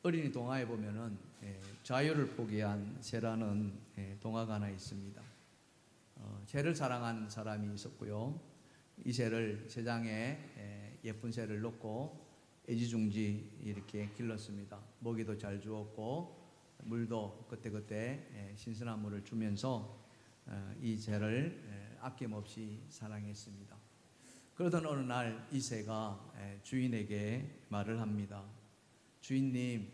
어린이 동화에 보면은 자유를 포기한 새라는 동화가 하나 있습니다. 새를 사랑하는 사람이 있었고요. 이 새를 새장에 예쁜 새를 놓고 애지중지 이렇게 길렀습니다. 먹이도 잘 주었고 물도 그때그때 신선한 물을 주면서 이 새를 아낌없이 사랑했습니다. 그러던 어느 날 이 새가 주인에게 말을 합니다. 주인님,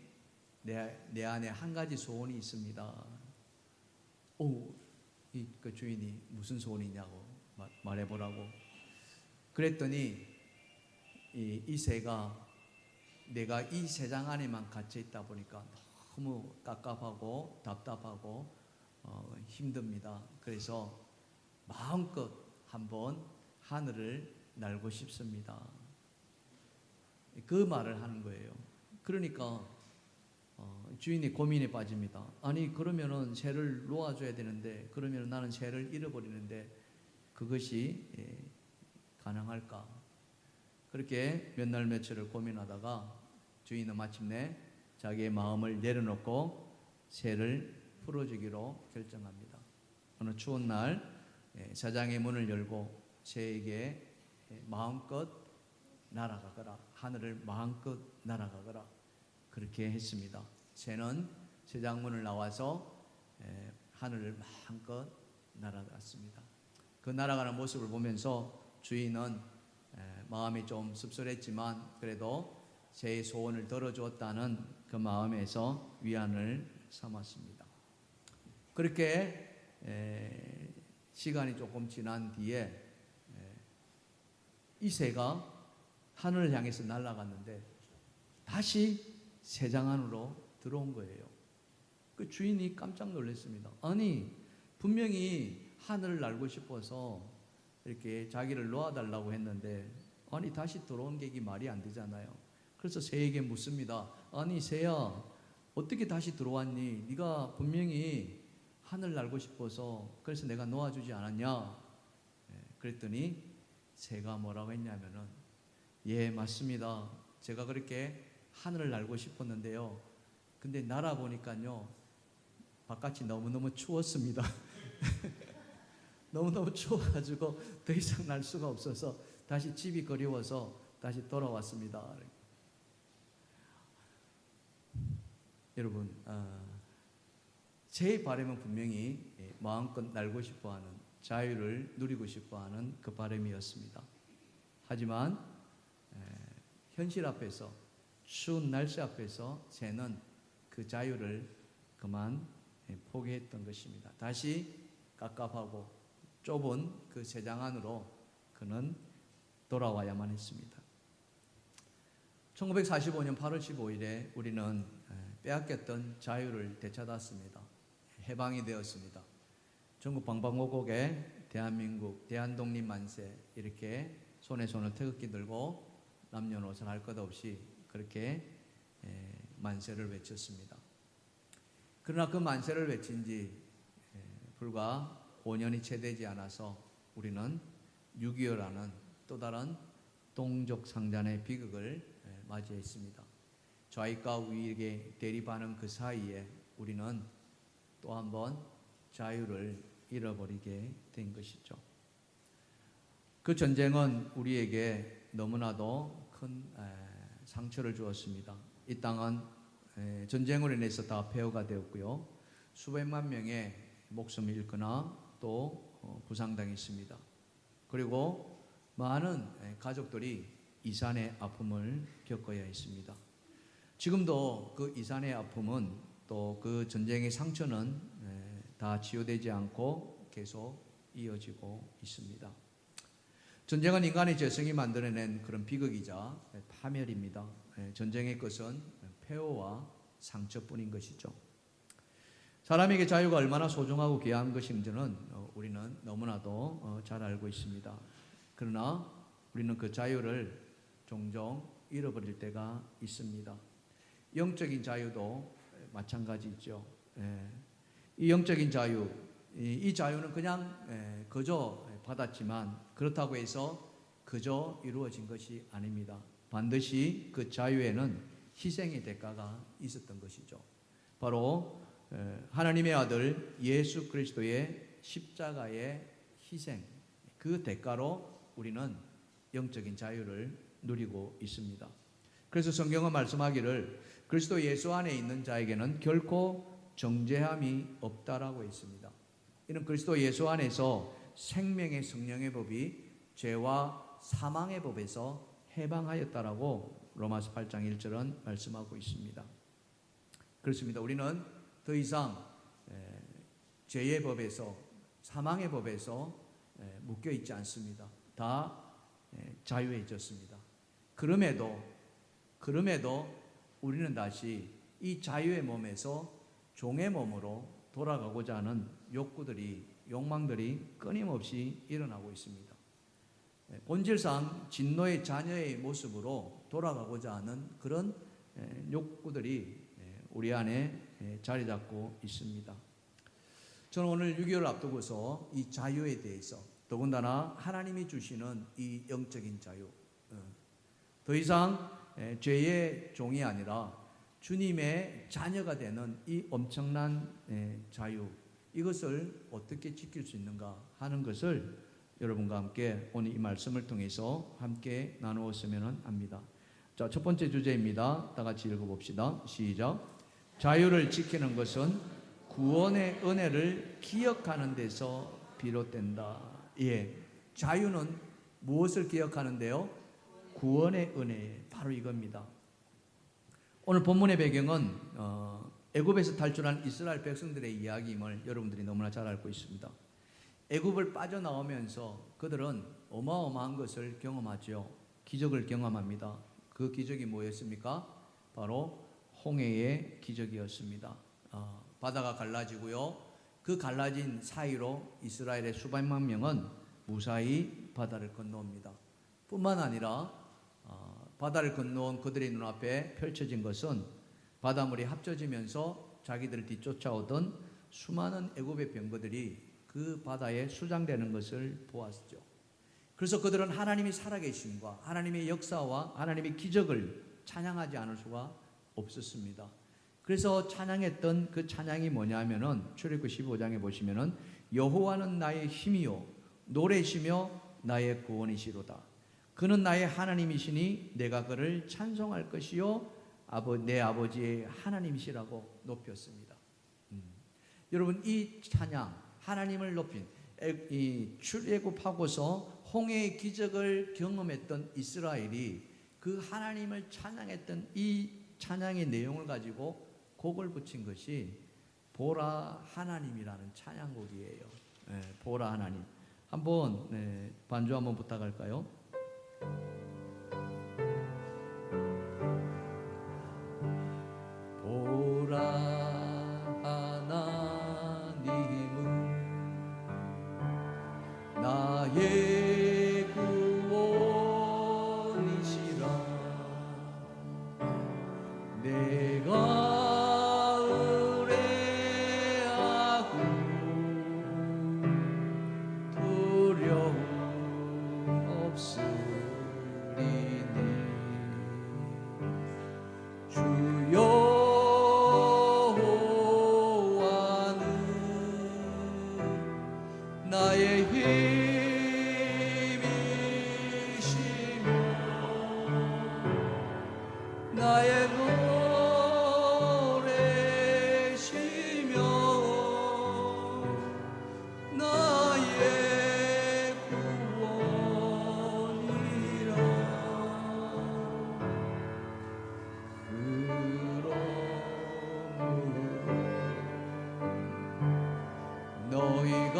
내 안에 한 가지 소원이 있습니다. 그 주인이 무슨 소원이냐고 말해보라고. 그랬더니 이 새가 내가 이 새장 안에만 갇혀 있다 보니까 너무 깝깝하고 답답하고 힘듭니다. 그래서 마음껏 한번 하늘을 날고 싶습니다. 그 말을 하는 거예요. 그러니까 주인이 고민에 빠집니다. 아니 그러면은 새를 놓아줘야 되는데 그러면 나는 새를 잃어버리는데 그것이 가능할까? 그렇게 몇 날 며칠을 고민하다가 주인은 마침내 자기의 마음을 내려놓고 새를 풀어주기로 결정합니다. 어느 추운 날 사장의 문을 열고 새에게 마음껏 날아가거라, 하늘을 마음껏 날아가거라 그렇게 했습니다. 새는 새장문을 나와서 하늘을 마음껏 날아갔습니다. 그 날아가는 모습을 보면서 주인은 마음이 좀 씁쓸했지만 그래도 새의 소원을 들어주었다는 그 마음에서 위안을 삼았습니다. 그렇게 시간이 조금 지난 뒤에 이 새가 하늘을 향해서 날아갔는데 다시 새장 안으로 들어온 거예요. 그 주인이 깜짝 놀랐습니다. 아니 분명히 하늘을 날고 싶어서 이렇게 자기를 놓아달라고 했는데 아니 다시 들어온 게 이게 말이 안 되잖아요. 그래서 새에게 묻습니다. 아니 새야 어떻게 다시 들어왔니? 네가 분명히 하늘 날고 싶어서 그래서 내가 놓아주지 않았냐? 그랬더니 새가 뭐라고 했냐면은 예 맞습니다. 제가 그렇게 하늘을 날고 싶었는데요. 근데 날아보니까요 바깥이 너무너무 추웠습니다. 너무너무 추워가지고 더 이상 날 수가 없어서 다시 집이 그리워서 다시 돌아왔습니다. 여러분 제 바람은 분명히 마음껏 날고 싶어하는 자유를 누리고 싶어하는 그 바람이었습니다. 하지만 현실 앞에서 추운 날씨 앞에서 새는 그 자유를 그만 포기했던 것입니다. 다시 깝깝하고 좁은 그 새장 안으로 그는 돌아와야만 했습니다. 1945년 8월 15일에 우리는 빼앗겼던 자유를 되찾았습니다. 해방이 되었습니다. 전국 방방곡곡에 대한민국, 대한독립 만세 이렇게 손에 손을 태극기 들고 남녀노소 할 것 없이 그렇게 만세를 외쳤습니다. 그러나 그 만세를 외친 지 불과 5년이 채 되지 않아서 우리는 6.25라는 또 다른 동족상잔의 비극을 맞이했습니다. 좌익과 우익의 대립하는 그 사이에 우리는 또 한 번 자유를 잃어버리게 된 것이죠. 그 전쟁은 우리에게 너무나도 큰 상처를 주었습니다. 이 땅은 전쟁으로 인해서 다 폐허가 되었고요. 수백만 명의 목숨을 잃거나 또 부상당했습니다. 그리고 많은 가족들이 이산의 아픔을 겪어야 했습니다. 지금도 그 이산의 아픔은 또 그 전쟁의 상처는 다 치유되지 않고 계속 이어지고 있습니다. 전쟁은 인간의 죄성이 만들어낸 그런 비극이자 파멸입니다. 전쟁의 것은 폐허와 상처뿐인 것이죠. 사람에게 자유가 얼마나 소중하고 귀한 것인지는 우리는 너무나도 잘 알고 있습니다. 그러나 우리는 그 자유를 종종 잃어버릴 때가 있습니다. 영적인 자유도 마찬가지죠. 이 영적인 자유, 이 자유는 그냥 그저 받았지만 그렇다고 해서 그저 이루어진 것이 아닙니다. 반드시 그 자유에는 희생의 대가가 있었던 것이죠. 바로 하나님의 아들 예수 그리스도의 십자가의 희생, 그 대가로 우리는 영적인 자유를 누리고 있습니다. 그래서 성경은 말씀하기를 그리스도 예수 안에 있는 자에게는 결코 정죄함이 없다라고 했습니다. 이는 그리스도 예수 안에서 생명의 성령의 법이 죄와 사망의 법에서 해방하였다라고 로마서 8장 1절은 말씀하고 있습니다. 그렇습니다. 우리는 더 이상 죄의 법에서, 사망의 법에서 묶여 있지 않습니다. 다 자유해졌습니다. 그럼에도 우리는 다시 이 자유의 몸에서 종의 몸으로 돌아가고자 하는 욕망들이 끊임없이 일어나고 있습니다. 본질상 진노의 자녀의 모습으로 돌아가고자 하는 그런 욕구들이 우리 안에 자리 잡고 있습니다. 저는 오늘 6.25를 앞두고서 이 자유에 대해서, 더군다나 하나님이 주시는 이 영적인 자유, 더 이상 죄의 종이 아니라 주님의 자녀가 되는 이 엄청난 자유, 이것을 어떻게 지킬 수 있는가 하는 것을 여러분과 함께 오늘 이 말씀을 통해서 함께 나누었으면 합니다. 자, 첫 번째 주제입니다. 다 같이 읽어봅시다. 시작. 자유를 지키는 것은 구원의 은혜를 기억하는 데서 비롯된다. 예, 자유는 무엇을 기억하는데요? 구원의 은혜, 바로 이겁니다. 오늘 본문의 배경은 애굽에서 탈출한 이스라엘 백성들의 이야기임을 여러분들이 너무나 잘 알고 있습니다. 애굽을 빠져나오면서 그들은 어마어마한 것을 경험하죠. 기적을 경험합니다. 그 기적이 뭐였습니까? 바로 홍해의 기적이었습니다. 바다가 갈라지고요. 그 갈라진 사이로 이스라엘의 수백만 명은 무사히 바다를 건너옵니다. 뿐만 아니라 바다를 건너온 그들의 눈앞에 펼쳐진 것은 바닷물이 합쳐지면서 자기들을 뒤쫓아오던 수많은 애굽의 병거들이 그 바다에 수장되는 것을 보았죠. 그래서 그들은 하나님이 살아계심과 하나님의 역사와 하나님의 기적을 찬양하지 않을 수가 없었습니다. 그래서 찬양했던 그 찬양이 뭐냐면은 출애굽기 15장에 보시면은 여호와는 나의 힘이요 노래시며 나의 구원이시로다. 그는 나의 하나님이시니 내가 그를 찬송할 것이요 내 아버지의 하나님이시라고 높였습니다. 여러분, 이 찬양, 하나님을 높인 이 출애굽하고서 홍해의 기적을 경험했던 이스라엘이 그 하나님을 찬양했던 이 찬양의 내용을 가지고 곡을 붙인 것이 보라 하나님이라는 찬양곡이에요. 보라 하나님. 한번 반주 한번 부탁할까요? 보라 하나님은 나의 구원이시라. 내가 의뢰하고 두려움 없으리니 주 여호와는 나의 힘이시며 나의 노래시며 나의 구원이라. 그러므로 너희가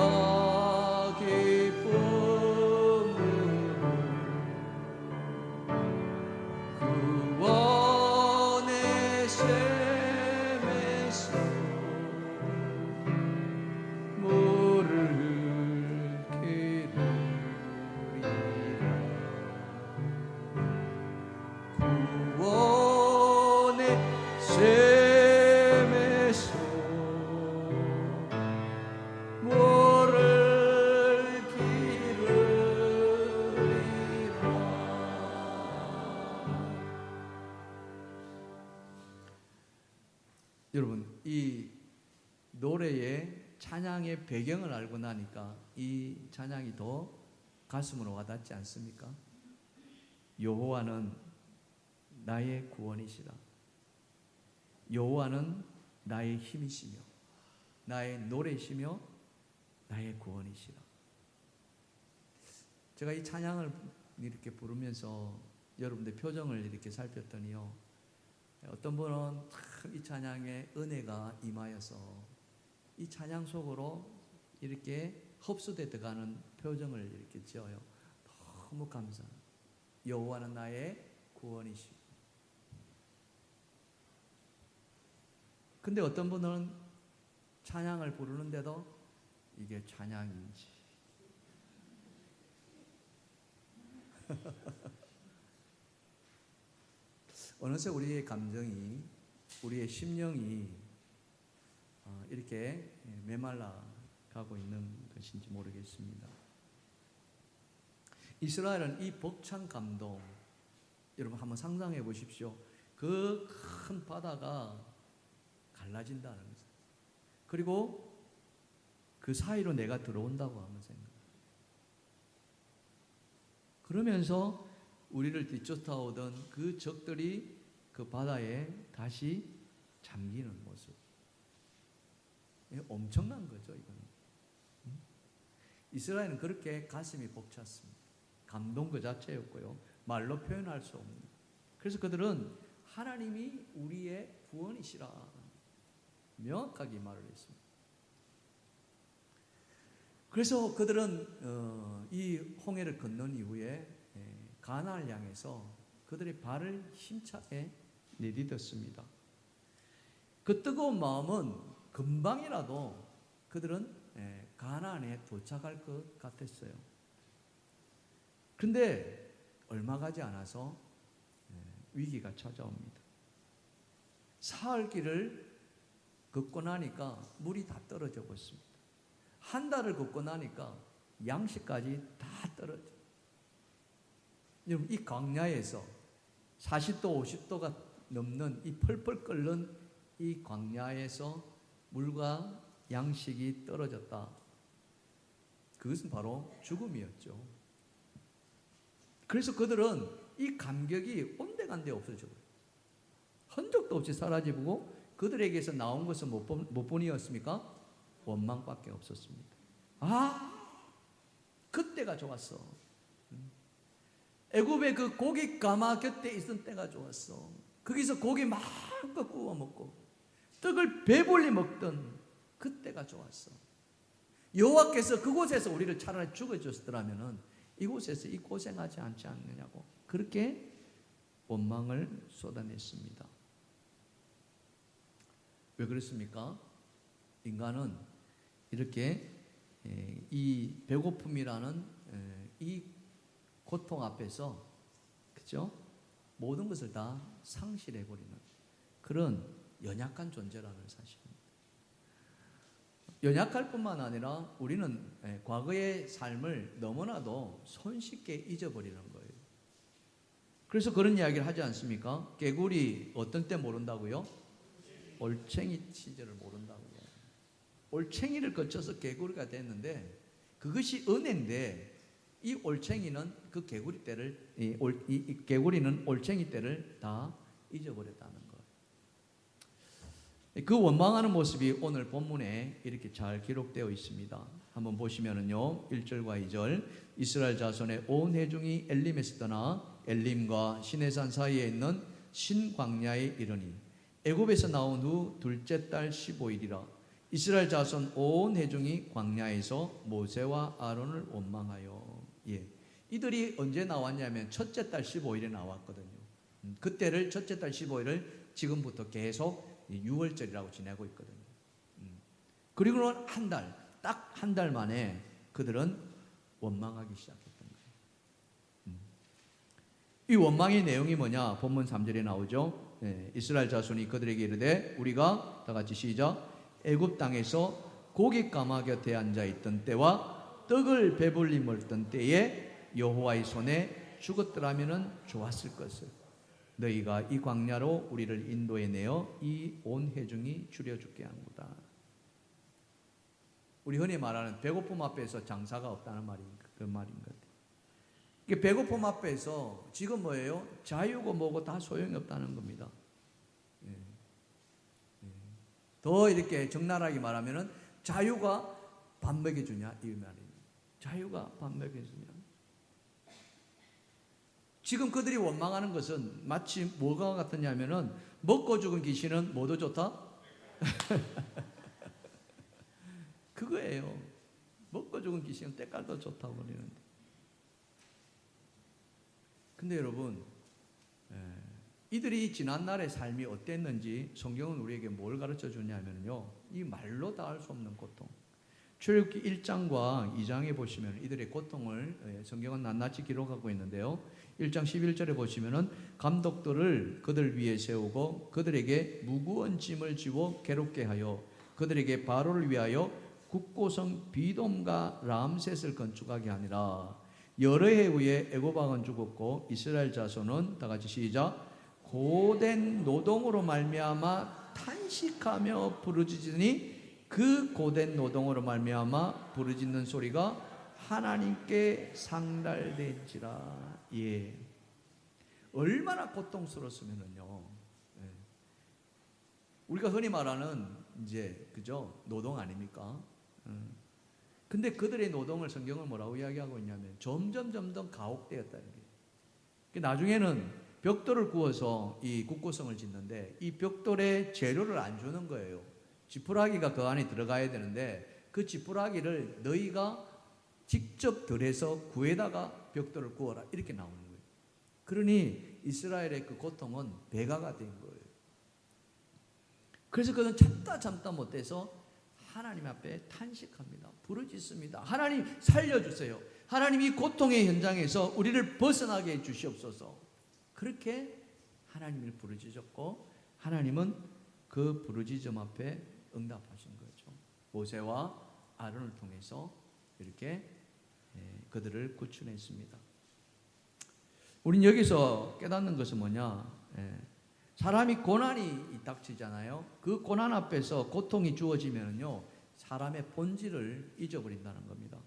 기쁨으로 구원의 샘에서 물을 기르리라. 구원의 샘에서 물을 기르리라. 여러분, 이 노래의 찬양의 배경을 알고 나니까 이 찬양이 더 가슴으로 와닿지 않습니까? 여호와는 나의 구원이시라. 여호와는 나의 힘이시며 나의 노래이시며 나의 구원이시라. 제가 이 찬양을 이렇게 부르면서 여러분들 표정을 이렇게 살폈더니요, 어떤 분은 이 찬양에 은혜가 임하여서 이 찬양 속으로 이렇게 흡수돼 들어가는 표정을 이렇게 지어요. 너무 감사합니다. 여호와는 나의 구원이시고. 근데 어떤 분은 찬양을 부르는데도 이게 찬양인지 어느새 우리의 감정이, 우리의 심령이 이렇게 메말라 가고 있는 것인지 모르겠습니다. 이스라엘은 이 벅찬 감동, 여러분 한번 상상해 보십시오. 그 큰 바다가 갈라진다는 거죠. 그리고 그 사이로 내가 들어온다고 하면 생각. 그러면서 우리를 뒤쫓아오던 그 적들이 그 바다에 다시 잠기는 모습. 엄청난 거죠, 이거는. 이스라엘은 그렇게 가슴이 벅찼습니다. 감동 그 자체였고요. 말로 표현할 수 없는. 그래서 그들은 하나님이 우리의 구원이시라 명확하게 말을 했습니다. 그래서 그들은 이 홍해를 건넌 이후에 가나안을 향해서 그들의 발을 힘차게 내딛었습니다. 그 뜨거운 마음은 금방이라도 그들은 가나안에 도착할 것 같았어요. 그런데 얼마 가지 않아서 위기가 찾아옵니다. 사흘 길을 걷고 나니까 물이 다 떨어져 버렸습니다. 한 달을 걷고 나니까 양식까지 다 떨어져. 여러분, 이 광야에서 40도 50도가 넘는 이 펄펄 끓는 이 광야에서 물과 양식이 떨어졌다. 그것은 바로 죽음이었죠. 그래서 그들은 이 감격이 온데간데 없어져요. 흔적도 없이 사라지고 그들에게서 나온 것은 못 뿐이었습니까? 원망밖에 없었습니다. 그때가 좋았어. 애굽의 그 고기 가마 곁에 있던 때가 좋았어. 거기서 고기 마음껏 구워 먹고 떡을 배불리 먹던 그때가 좋았어. 여호와께서 그곳에서 우리를 차라리 죽여줬더라면 이곳에서 이 고생하지 않지 않느냐고 그렇게 원망을 쏟아냈습니다. 왜 그렇습니까? 인간은 이렇게 이 배고픔이라는 이 고통 앞에서, 그죠? 모든 것을 다 상실해버리는 그런 연약한 존재라는 사실입니다. 연약할 뿐만 아니라 우리는 과거의 삶을 너무나도 손쉽게 잊어버리는 거예요. 그래서 그런 이야기를 하지 않습니까? 개구리 어떤 때 모른다고요? 올챙이 시절을 모른다고요. 올챙이를 거쳐서 개구리가 됐는데 그것이 은혜인데 이 올챙이는 그 개구리 때를 이 개구리는 올챙이 때를 다 잊어버렸다는 것. 그 원망하는 모습이 오늘 본문에 이렇게 잘 기록되어 있습니다. 한번 보시면은요, 1절과 2절 이스라엘 자손의 온 회중이 엘림에서 떠나 엘림과 시내산 사이에 있는 신광야에 이르니 애굽에서 나온 후 둘째 달 15일이라 이스라엘 자손 온 회중이 광야에서 모세와 아론을 원망하여. 이들이 언제 나왔냐면 첫째 달 15일에 나왔거든요. 그때를 첫째 달 15일을 지금부터 계속 6월절이라고 지내고 있거든요. 그리고는 한 달, 딱 한 달 만에 그들은 원망하기 시작했던 거예요. 이 원망의 내용이 뭐냐? 본문 3절에 나오죠. 이스라엘 자손이 그들에게 이르되 우리가 다 같이 시작. 애굽 땅에서 고기 가마 곁에 앉아 있던 때와 떡을 배불리 먹던 때에 여호와의 손에 죽었더라면은 좋았을 것을. 너희가 이 광야로 우리를 인도해 내어 이 온 회중이 줄여 죽게 하는구나. 우리 흔히 말하는 배고픔 앞에서 장사가 없다는 그 말인 것 같아요. 배고픔 앞에서 지금 뭐예요? 자유고 뭐고 다 소용이 없다는 겁니다. 더 이렇게 적나라하게 말하면은 자유가 밥 먹여주냐 이 말입니다. 자유가 밥 먹여주냐. 지금 그들이 원망하는 것은 마치 뭐가 같았냐면은 먹고 죽은 귀신은 뭐도 좋다? 그거예요. 먹고 죽은 귀신은 때깔도 좋다고 그러는데. 근데 여러분, 이들이 지난날의 삶이 어땠는지 성경은 우리에게 뭘 가르쳐 주냐면요, 이 말로 다 할 수 없는 고통. 출애굽기 1장과 2장에 보시면 이들의 고통을 성경은 낱낱이 기록하고 있는데요. 1장 11절에 보시면은 감독들을 그들 위에 세우고 그들에게 무거운 짐을 지워 괴롭게 하여 그들에게 바로를 위하여 국고성 비돔과 람셋을 건축하게 하니라. 여러 해 후에 애굽 왕은 죽었고 이스라엘 자손은 다 같이 시작. 고된 노동으로 말미암아 탄식하며 부르짖으니 그 고된 노동으로 말미암아 부르짖는 소리가 하나님께 상달된지라. 예. 얼마나 고통스러웠으면은요. 예. 우리가 흔히 말하는 이제 그죠? 노동 아닙니까? 근데 그들의 노동을 성경은 뭐라고 이야기하고 있냐면 점점 가혹되었다는 게. 나중에는 벽돌을 구워서 이 국고성을 짓는데 이 벽돌에 재료를 안 주는 거예요. 지푸라기가 그 안에 들어가야 되는데 그 지푸라기를 너희가 직접 들여서 구에다가 벽돌을 구워라 이렇게 나오는 거예요. 그러니 이스라엘의 그 고통은 배가가 된 거예요. 그래서 그는 참다 못해서 하나님 앞에 탄식합니다. 부르짖습니다. 하나님 살려주세요. 하나님 이 고통의 현장에서 우리를 벗어나게 해 주시옵소서. 그렇게 하나님을 부르짖었고 하나님은 그 부르짖음 앞에 응답하신 거죠. 모세와 아론을 통해서 이렇게 그들을 구출했습니다. 우린 여기서 깨닫는 것은 뭐냐? 사람이 고난이 닥치잖아요. 그 고난 앞에서 고통이 주어지면요, 사람의 본질을 잊어버린다는 겁니다.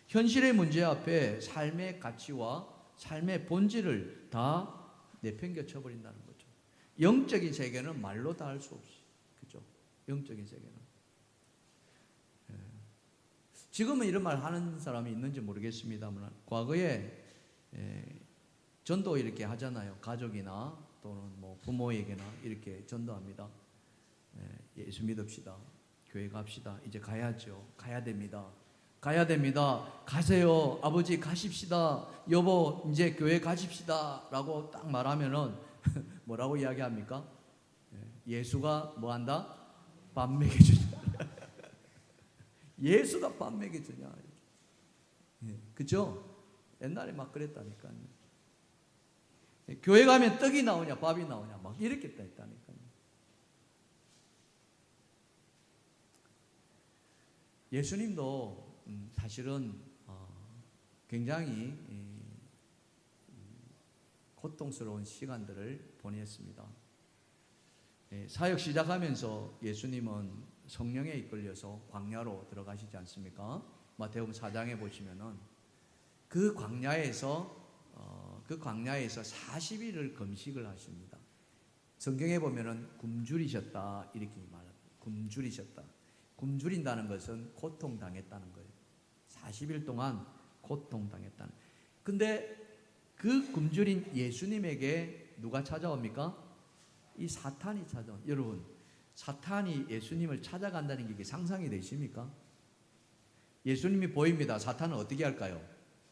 현실의 문제 앞에 삶의 가치와 삶의 본질을 다 내팽겨 쳐버린다는 거죠. 영적인 세계는 말로 다 할 수 없이, 그죠? 영적인 세계는. 지금은 이런 말 하는 사람이 있는지 모르겠습니다만, 과거에 전도 이렇게 하잖아요. 가족이나 또는 뭐 부모에게나 이렇게 전도합니다. 예수 믿읍시다. 교회 갑시다. 이제 가야죠. 가야 됩니다. 가세요. 아버지 가십시다. 여보 이제 교회 가십시다. 라고 딱 말하면은 뭐라고 이야기합니까? 예수가 뭐 한다? 밥 먹여주냐. 예수가 밥 먹여주냐. 그죠? 옛날에 막 그랬다니까요. 교회 가면 떡이 나오냐 밥이 나오냐 막 이렇게 했다니까요. 예수님도 사실은 굉장히 고통스러운 시간들을 보냈습니다. 사역 시작하면서 예수님은 성령에 이끌려서 광야로 들어가시지 않습니까? 마태복음 4장에 보시면은 그 광야에서 40일을 금식을 하십니다. 성경에 보면은 굶주리셨다 이렇게 말합니다. 굶주리셨다. 굶주린다는 것은 고통당했다는 거예요. 40일 동안 고통당했다는. 근데 그 굶주린 예수님에게 누가 찾아옵니까? 이 사탄이 찾아온. 여러분, 사탄이 예수님을 찾아간다는 게 상상이 되십니까? 예수님이 보입니다. 사탄은 어떻게 할까요?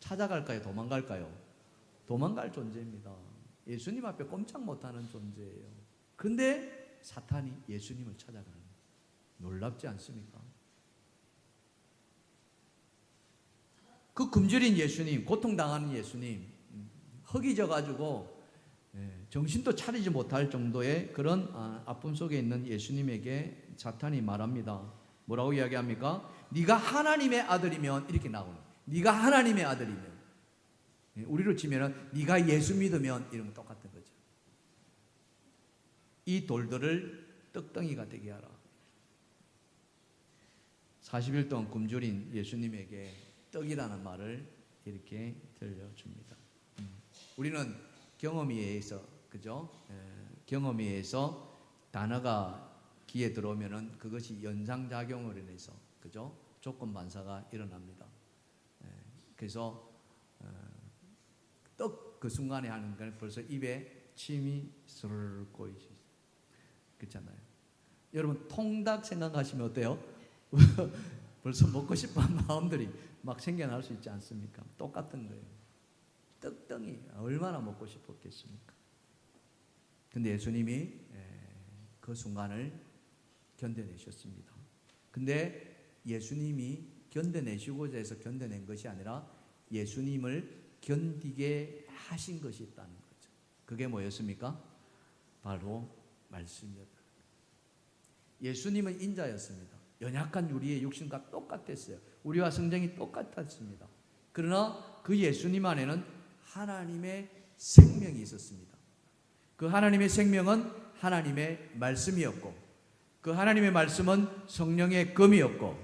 찾아갈까요? 도망갈까요? 도망갈 존재입니다. 예수님 앞에 꼼짝 못하는 존재예요. 그런데 사탄이 예수님을 찾아가는 거예요. 놀랍지 않습니까? 그 굶주린 예수님, 고통당하는 예수님, 허기져가지고 정신도 차리지 못할 정도의 그런 아픔 속에 있는 예수님에게 사탄이 말합니다. 뭐라고 이야기합니까? 네가 하나님의 아들이면 이렇게 나오는. 네가 하나님의 아들이면. 우리로 치면은 네가 예수 믿으면 이런 거 똑같은 거죠. 이 돌들을 떡덩이가 되게 하라. 40일 동안 굶주린 예수님에게 떡이라는 말을 이렇게 들려줍니다. 우리는 경험에 의해서, 그죠? 경험에 의해서 단어가 귀에 들어오면은 그것이 연상작용을 인해서, 그죠? 조건 반사가 일어납니다. 그래서 떡 그 순간에 하는 건 벌써 입에 침이 스르르 고이지, 그렇잖아요. 여러분 통닭 생각하시면 어때요? 벌써 먹고 싶은 마음들이 막 생겨날 수 있지 않습니까? 똑같은 거예요. 떡덩이 얼마나 먹고 싶었겠습니까? 근데 예수님이 그 순간을 견뎌내셨습니다. 근데 예수님이 견뎌내시고자 해서 견뎌낸 것이 아니라 예수님을 견디게 하신 것이 있다는 거죠. 그게 뭐였습니까? 바로 말씀이었다. 예수님은 인자였습니다. 연약한 우리의 육신과 똑같았어요. 우리와 성정이 똑같았습니다. 그러나 그 예수님 안에는 하나님의 생명이 있었습니다. 그 하나님의 생명은 하나님의 말씀이었고, 그 하나님의 말씀은 성령의 검이었고,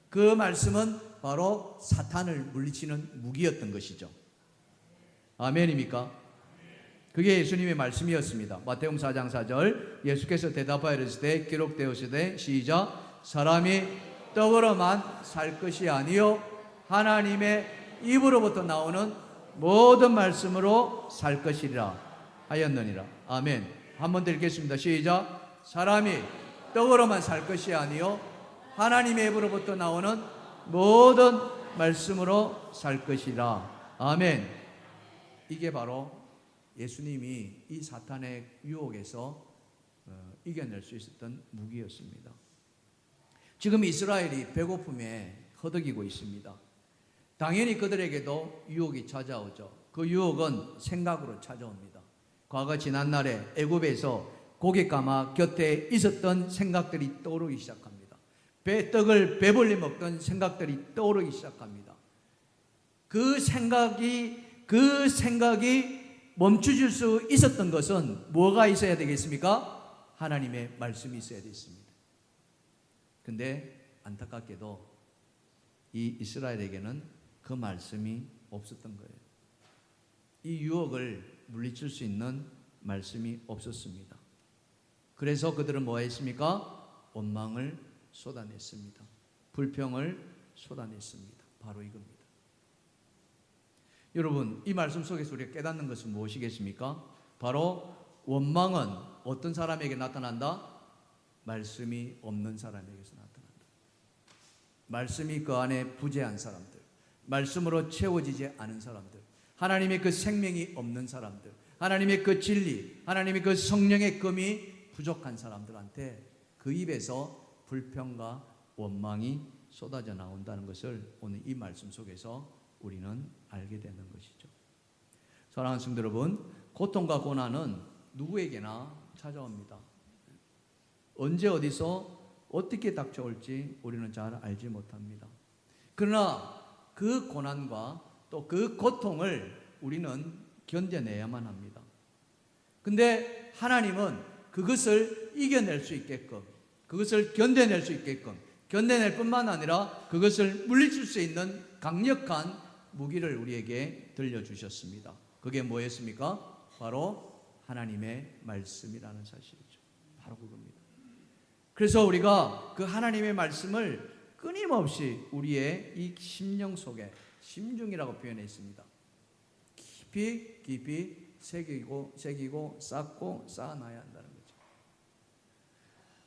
그 말씀은 바로 사탄을 물리치는 무기였던 것이죠. 아멘입니까? 그게 예수님의 말씀이었습니다. 마태복음 4장 4절, 예수께서 대답하여 이르시되 기록되었으되 시작, 사람이 떡으로만 살 것이 아니요 하나님의 입으로부터 나오는 모든 말씀으로 살 것이라 하였느니라. 아멘. 한 번 더 읽겠습니다. 시작. 사람이 떡으로만 살 것이 아니요 하나님의 입으로부터 나오는 모든 말씀으로 살 것이라. 아멘. 이게 바로 예수님이 이 사탄의 유혹에서 이겨낼 수 있었던 무기였습니다. 지금 이스라엘이 배고픔에 허덕이고 있습니다. 당연히 그들에게도 유혹이 찾아오죠. 그 유혹은 생각으로 찾아옵니다. 과거 지난날에 애굽에서 고기 까마 곁에 있었던 생각들이 떠오르기 시작합니다. 떡을 배불리 먹던 생각들이 떠오르기 시작합니다. 그 생각이 멈춰줄 수 있었던 것은 뭐가 있어야 되겠습니까? 하나님의 말씀이 있어야 됐습니다. 근데 안타깝게도 이 이스라엘에게는 그 말씀이 없었던 거예요. 이 유혹을 물리칠 수 있는 말씀이 없었습니다. 그래서 그들은 뭐 했습니까? 원망을 쏟아냈습니다. 불평을 쏟아냈습니다. 바로 이겁니다. 여러분, 이 말씀 속에서 우리가 깨닫는 것은 무엇이겠습니까? 바로 원망은 어떤 사람에게 나타난다? 말씀이 없는 사람에게서 나타난다. 말씀이 그 안에 부재한 사람들, 말씀으로 채워지지 않은 사람들, 하나님의 그 생명이 없는 사람들, 하나님의 그 진리, 하나님의 그 성령의 검이 부족한 사람들한테 그 입에서 불평과 원망이 쏟아져 나온다는 것을 오늘 이 말씀 속에서 우리는 알게 되는 것이죠. 사랑하는 성도 여러분, 고통과 고난은 누구에게나 찾아옵니다. 언제 어디서 어떻게 닥쳐올지 우리는 잘 알지 못합니다. 그러나 그 고난과 또 그 고통을 우리는 견뎌내야만 합니다. 근데 하나님은 그것을 이겨낼 수 있게끔, 그것을 견뎌낼 수 있게끔, 견뎌낼 뿐만 아니라 그것을 물리칠 수 있는 강력한 무기를 우리에게 들려주셨습니다. 그게 뭐였습니까? 바로 하나님의 말씀이라는 사실이죠. 바로 그겁니다. 그래서 우리가 그 하나님의 말씀을 끊임없이 우리의 이 심령 속에, 심중이라고 표현했습니다. 깊이 새기고 쌓고 쌓아놔야 한다는 거죠.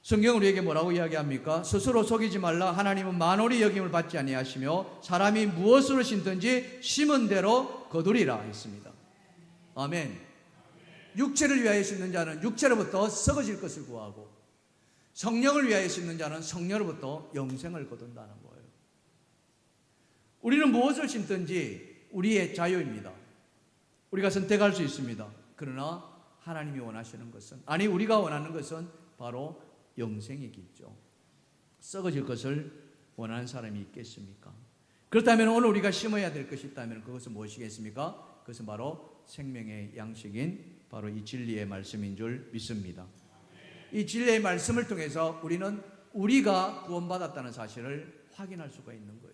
성경은 우리에게 뭐라고 이야기합니까? 스스로 속이지 말라. 하나님은 만홀히 여김을 받지 아니하시며 사람이 무엇으로 심든지 심은 대로 거두리라 했습니다. 아멘. 육체를 위하여 심는 자는 육체로부터 썩어질 것을 구하고 성령을 위하여 심는 자는 성령으로부터 영생을 거둔다는 거예요. 우리는 무엇을 심든지 우리의 자유입니다. 우리가 선택할 수 있습니다. 그러나 하나님이 원하시는 것은, 아니 우리가 원하는 것은 바로 영생이겠죠. 썩어질 것을 원하는 사람이 있겠습니까? 그렇다면 오늘 우리가 심어야 될 것이 있다면 그것은 무엇이겠습니까? 그것은 바로 생명의 양식인 바로 이 진리의 말씀인 줄 믿습니다. 이 진리의 말씀을 통해서 우리는 우리가 구원받았다는 사실을 확인할 수가 있는 거예요.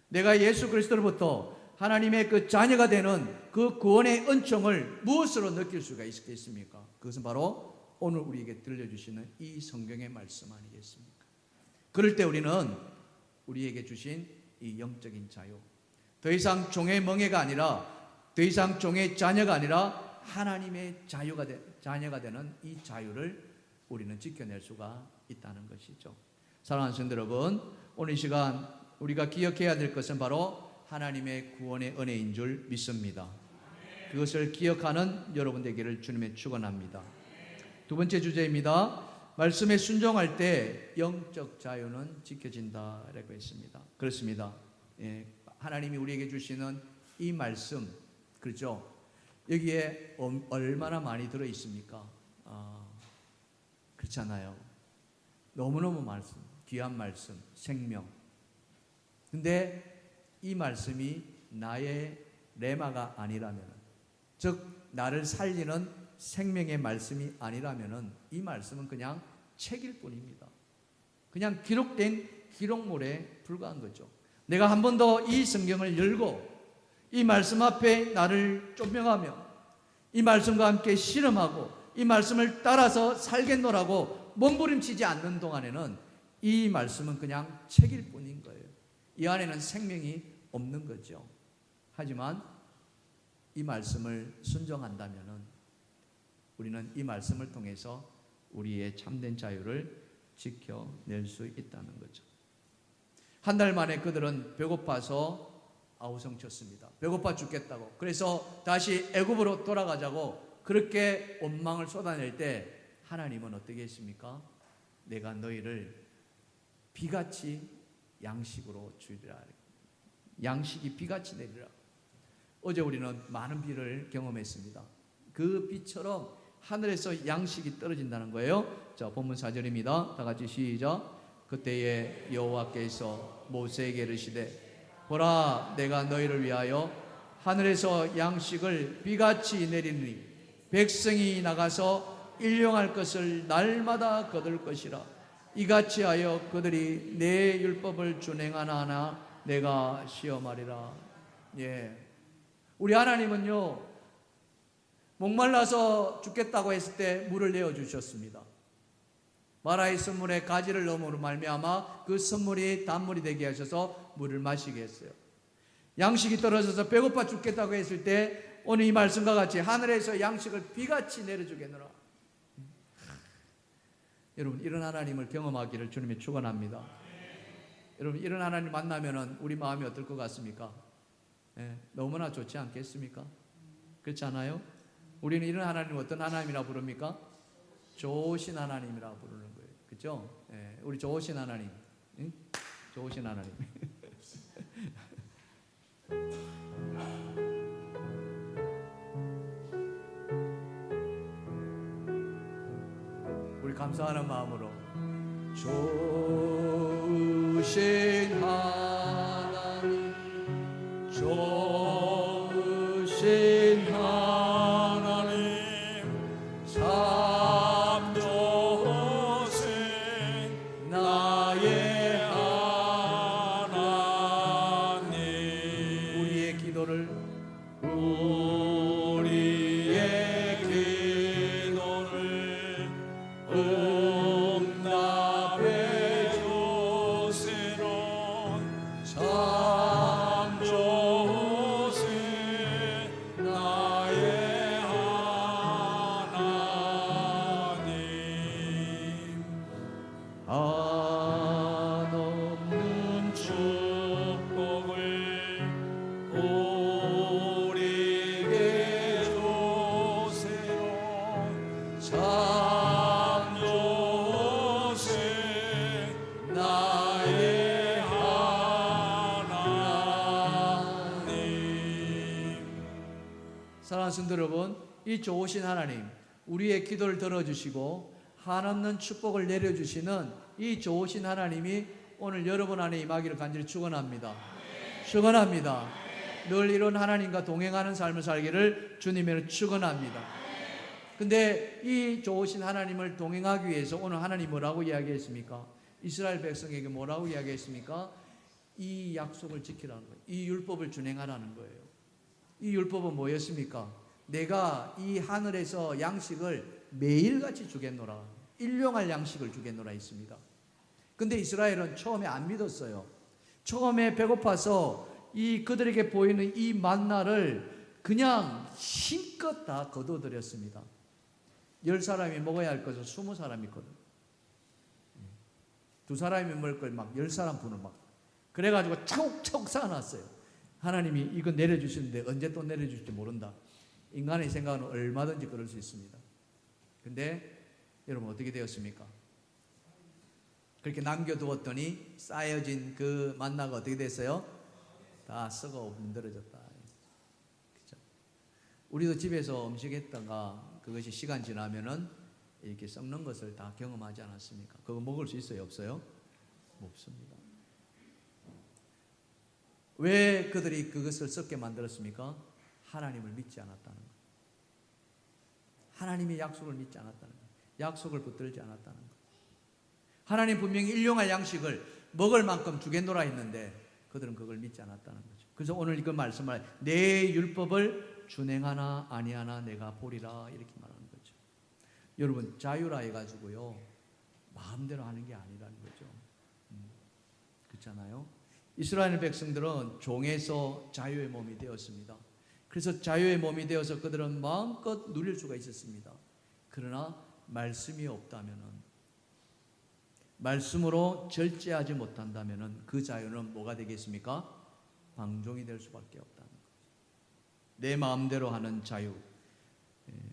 내가 예수 그리스도로부터 하나님의 그 자녀가 되는 그 구원의 은총을 무엇으로 느낄 수가 있겠습니까? 그것은 바로 오늘 우리에게 들려주시는 이 성경의 말씀 아니겠습니까? 그럴 때 우리는 우리에게 주신 이 영적인 자유, 더 이상 종의 멍에가 아니라, 더 이상 종의 자녀가 아니라 하나님의 자녀가 되는 이 자유를 우리는 지켜낼 수가 있다는 것이죠. 사랑하는 성도 여러분, 오늘 이 시간 우리가 기억해야 될 것은 바로 하나님의 구원의 은혜인 줄 믿습니다. 그것을 기억하는 여러분 되기를 주님의 축원합니다. 두 번째 주제입니다. 말씀에 순종할 때 영적 자유는 지켜진다라고 했습니다. 그렇습니다. 예, 하나님이 우리에게 주시는 이 말씀, 그렇죠? 여기에 얼마나 많이 들어 있습니까? 그렇잖아요. 너무너무 말씀, 귀한 말씀, 생명. 근데 이 말씀이 나의 레마가 아니라면, 즉 나를 살리는 생명의 말씀이 아니라면 이 말씀은 그냥 책일 뿐입니다. 그냥 기록된 기록물에 불과한 거죠. 내가 한 번 더 이 성경을 열고 이 말씀 앞에 나를 조명하며 이 말씀과 함께 실험하고 이 말씀을 따라서 살겠노라고 몸부림치지 않는 동안에는 이 말씀은 그냥 책일 뿐인 거예요. 이 안에는 생명이 없는 거죠. 하지만 이 말씀을 순종한다면 우리는 이 말씀을 통해서 우리의 참된 자유를 지켜낼 수 있다는 거죠. 한 달 만에 그들은 배고파서 아우성쳤습니다. 배고파 죽겠다고. 그래서 다시 애굽으로 돌아가자고 그렇게 원망을 쏟아낼 때 하나님은 어떻게 했습니까? 내가 너희를 비같이 양식으로 주리라. 양식이 비같이 내리라. 어제 우리는 많은 비를 경험했습니다. 그 비처럼 하늘에서 양식이 떨어진다는 거예요. 자, 본문 4절입니다. 다 같이 시작. 그때에 여호와께서 모세에게 이르시되 보라, 내가 너희를 위하여 하늘에서 양식을 비같이 내리니 백성이 나가서 일용할 것을 날마다 거둘 것이라. 이같이 하여 그들이 내 율법을 준행하나 내가 시험하리라. 예, 우리 하나님은요, 목말라서 죽겠다고 했을 때 물을 내어주셨습니다. 마라의 선물에 가지를 넣음으로 말미암아 그 선물이 단물이 되게 하셔서 물을 마시게 했어요. 양식이 떨어져서 배고파 죽겠다고 했을 때 오늘 이 말씀과 같이 하늘에서 양식을 비같이 내려주겠노라. 여러분, 이런 하나님을 경험하기를 주님이 축원합니다. 여러분, 이런 하나님 만나면 우리 마음이 어떨 것 같습니까? 예, 너무나 좋지 않겠습니까? 그렇지 않아요? 우리는 이런 하나님 어떤 하나님이라 부릅니까? 좋으신 하나님이라 부르는 거예요. 그렇죠? 예, 우리 좋으신 하나님, 응? 좋으신 하나님. 우리 감사하는 마음으로 좋으신 하나님, 좋으신 하나님, 참 좋으신 나의 하나님. 우리의 기도를 응답해 주시는 참 좋으신 나의 하나님. 한없는 축복을 우리에게 주시는 참 좋으신 나의 하나님. 사랑하는 성도 여러분, 이 좋으신 하나님, 우리의 기도를 들어주시고 한없는 축복을 내려주시는 이 좋으신 하나님이 오늘 여러분 안에 임하기를 간절히 축원합니다. 축원합니다. 늘 이런 하나님과 동행하는 삶을 살기를 주님의 축원합니다. 근데 이 좋으신 하나님을 동행하기 위해서 오늘 하나님 뭐라고 이야기했습니까? 이스라엘 백성에게 뭐라고 이야기했습니까? 이 약속을 지키라는 거예요. 이 율법을 준행하라는 거예요. 이 율법은 뭐였습니까? 내가 이 하늘에서 양식을 매일같이 주겠노라. 일용할 양식을 주겠노라 했습니다. 근데 이스라엘은 처음에 안 믿었어요. 처음에 배고파서 이 그들에게 보이는 이 만나를 그냥 힘껏 다 거둬들였습니다. 10사람이 먹어야 할 것을 20사람이 있거든. 2사람이 먹을 걸 막 10사람 분을 막 그래가지고 차곡차곡 쌓아놨어요. 하나님이 이거 내려주시는데 언제 또 내려줄지 모른다. 인간의 생각은 얼마든지 그럴 수 있습니다. 근데 여러분 어떻게 되었습니까? 그렇게 남겨두었더니 쌓여진 그 만나가 어떻게 됐어요? 다 썩어 문드러졌다. 그렇죠? 우리도 집에서 음식했다가 그것이 시간 지나면은 이렇게 썩는 것을 다 경험하지 않았습니까? 그거 먹을 수 있어요? 없어요? 없습니다. 왜 그들이 그것을 썩게 만들었습니까? 하나님을 믿지 않았다는 것. 하나님의 약속을 믿지 않았다는 것. 약속을 붙들지 않았다는 것. 하나님 분명히 일용할 양식을 먹을 만큼 주겠노라 했는데 그들은 그걸 믿지 않았다는 거죠. 그래서 오늘 그 말씀을 내 율법을 준행하나 아니하나 내가 보리라 이렇게 말하는 거죠. 여러분 자유라 해가지고요 마음대로 하는 게 아니라는 거죠. 그렇잖아요. 이스라엘 백성들은 종에서 자유의 몸이 되었습니다. 그래서 자유의 몸이 되어서 그들은 마음껏 누릴 수가 있었습니다. 그러나 말씀이 없다면은, 말씀으로 절제하지 못한다면은 그 자유는 뭐가 되겠습니까? 방종이 될 수밖에 없다는 거죠. 내 마음대로 하는 자유,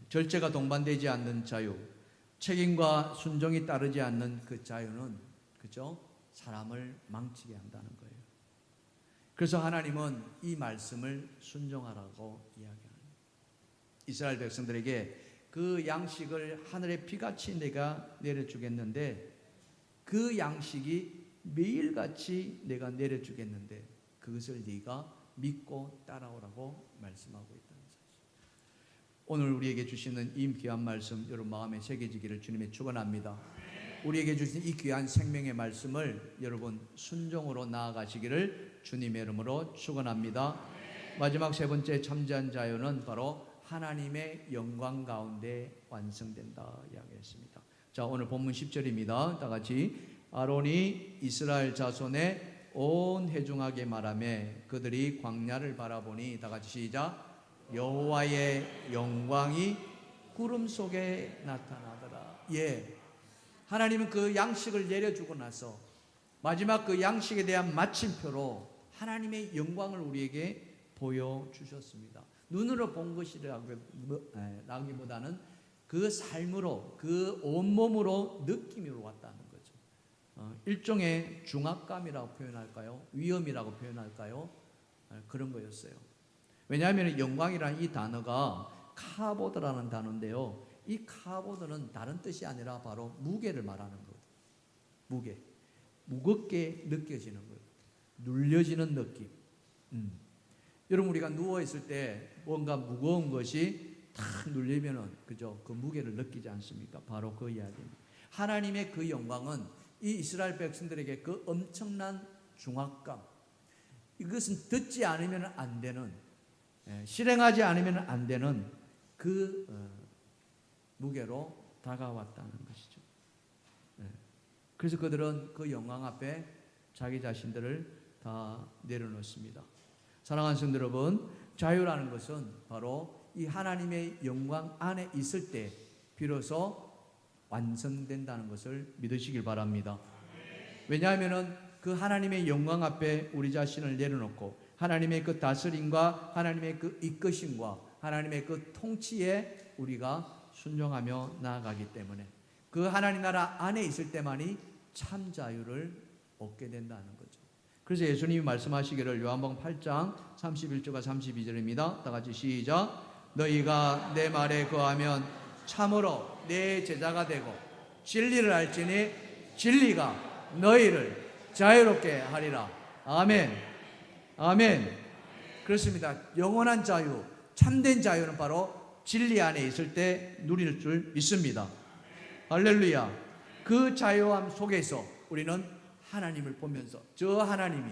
절제가 동반되지 않는 자유, 책임과 순종이 따르지 않는 그 자유는 그죠? 사람을 망치게 한다는 거예요. 그래서 하나님은 이 말씀을 순종하라고 이야기합니다. 이스라엘 백성들에게 그 양식을 하늘의 비같이 내가 내려주겠는데 그 양식이 매일같이 내가 내려주겠는데 그것을 네가 믿고 따라오라고 말씀하고 있다는 사실. 오늘 우리에게 주시는 이 귀한 말씀 여러분 마음에 새겨지기를 주님의 축원합니다. 우리에게 주신 이 귀한 생명의 말씀을 여러분 순종으로 나아가시기를 주님의 이름으로 축원합니다. 마지막 세 번째 참된 자유는 바로 하나님의 영광 가운데 완성된다 이야기했습니다. 자, 오늘 본문 10절입니다. 다 같이 아론이 이스라엘 자손에 온 회중하게 말하며 그들이 광야를 바라보니 다 같이 시작. 여호와의 영광이 구름 속에 나타나더라. 예. 하나님은 그 양식을 내려주고 나서 마지막 그 양식에 대한 마침표로 하나님의 영광을 우리에게 보여주셨습니다. 눈으로 본 것이라기보다는 그 삶으로, 그 온몸으로 느낌으로 왔다는 거죠. 일종의 중압감이라고 표현할까요? 위험이라고 표현할까요? 그런 거였어요. 왜냐하면 영광이라는 이 단어가 카보드라는 단어인데요. 이 카보드는 다른 뜻이 아니라 바로 무게를 말하는 거예요. 무게. 무겁게 느껴지는 거예요. 눌려지는 느낌. 여러분 우리가 누워있을 때 뭔가 무거운 것이 탁 눌리면은 그죠? 그 무게를 느끼지 않습니까? 바로 그 이야기입니다. 하나님의 그 영광은 이 이스라엘 백성들에게 그 엄청난 중압감, 이것은 듣지 않으면 안 되는, 실행하지 않으면 안 되는 그 무게로 다가왔다는 것이죠. 그래서 그들은 그 영광 앞에 자기 자신들을 다 내려놓습니다. 사랑하는 성도 여러분, 자유라는 것은 바로 이 하나님의 영광 안에 있을 때 비로소 완성된다는 것을 믿으시길 바랍니다. 왜냐하면 그 하나님의 영광 앞에 우리 자신을 내려놓고 하나님의 그 다스림과 하나님의 그 이끄심과 하나님의 그 통치에 우리가 순종하며 나아가기 때문에 그 하나님 나라 안에 있을 때만이 참 자유를 얻게 된다는 거죠. 그래서 예수님이 말씀하시기를 요한복음 8장 31절과 32절입니다. 다 같이 시작. 너희가 내 말에 거하면 참으로 내 제자가 되고 진리를 알지니 진리가 너희를 자유롭게 하리라. 아멘. 아멘. 그렇습니다. 영원한 자유, 참된 자유는 바로 진리 안에 있을 때 누릴 줄 믿습니다. 할렐루야. 그 자유함 속에서 우리는 하나님을 보면서 저 하나님이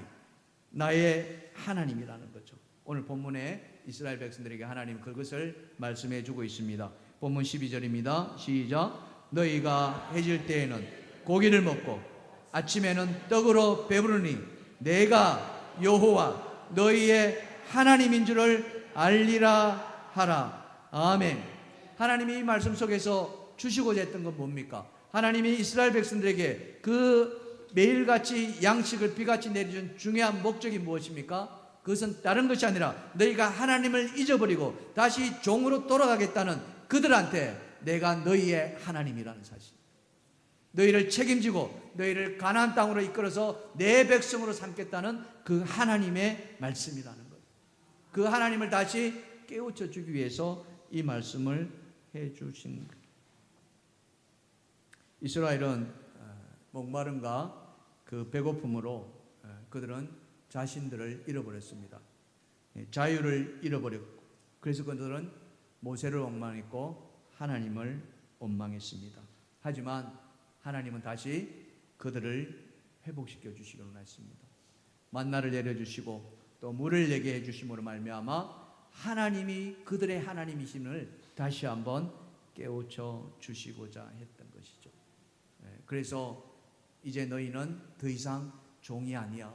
나의 하나님이라는 거죠. 오늘 본문에 이스라엘 백성들에게 하나님 그것을 말씀해 주고 있습니다. 본문 12절입니다. 시작. 너희가 해질 때에는 고기를 먹고 아침에는 떡으로 배부르니 내가 여호와 너희의 하나님인 줄을 알리라 하라. 아멘. 하나님이 이 말씀 속에서 주시고자 했던 건 뭡니까? 하나님이 이스라엘 백성들에게 그 매일같이 양식을 비같이 내려준 중요한 목적이 무엇입니까? 그것은 다른 것이 아니라 너희가 하나님을 잊어버리고 다시 종으로 돌아가겠다는 그들한테 내가 너희의 하나님이라는 사실, 너희를 책임지고 너희를 가나안 땅으로 이끌어서 내 백성으로 삼겠다는 그 하나님의 말씀이라는 거예요. 그 하나님을 다시 깨우쳐 주기 위해서 이 말씀을 해 주신 거예요. 이스라엘은 목마름과 그 배고픔으로 그들은 자신들을 잃어버렸습니다. 자유를 잃어버렸고, 그래서 그들은 모세를 원망했고 하나님을 원망했습니다. 하지만 하나님은 다시 그들을 회복시켜 주시기로 했습니다. 만나를 내려주시고 또 물을 내게 해주심으로 말미암아 하나님이 그들의 하나님이심을 다시 한번 깨우쳐 주시고자 했던 것이죠. 그래서 이제 너희는 더 이상 종이 아니야.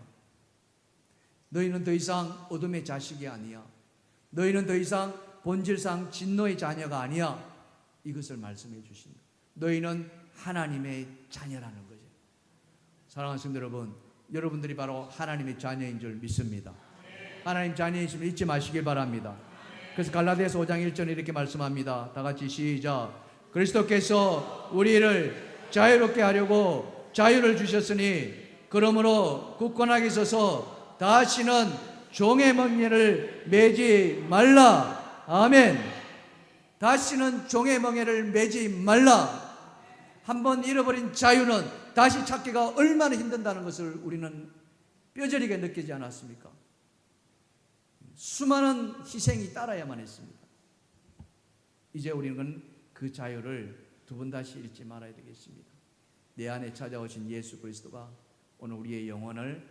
너희는 더 이상 어둠의 자식이 아니야. 너희는 더 이상 본질상 진노의 자녀가 아니야. 이것을 말씀해 주신다. 너희는 하나님의 자녀라는 거죠. 사랑하는 성도 여러분, 여러분들이 바로 하나님의 자녀인 줄 믿습니다. 하나님 자녀이심을 잊지 마시길 바랍니다. 그래서 갈라디아서 5장 1절에 이렇게 말씀합니다. 다 같이 시작. 그리스도께서 우리를 자유롭게 하려고 자유를 주셨으니 그러므로 굳건하게 서서 다시는 종의 멍에를 매지 말라. 아멘. 다시는 종의 멍에를 매지 말라. 한번 잃어버린 자유는 다시 찾기가 얼마나 힘든다는 것을 우리는 뼈저리게 느끼지 않았습니까? 수많은 희생이 따라야만 했습니다. 이제 우리는 그 자유를 두 번 다시 잃지 말아야 되겠습니다. 내 안에 찾아오신 예수 그리스도가 오늘 우리의 영혼을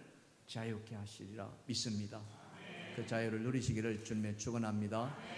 자유케 하시리라 믿습니다. 그 자유를 누리시기를 주님의 축원합니다.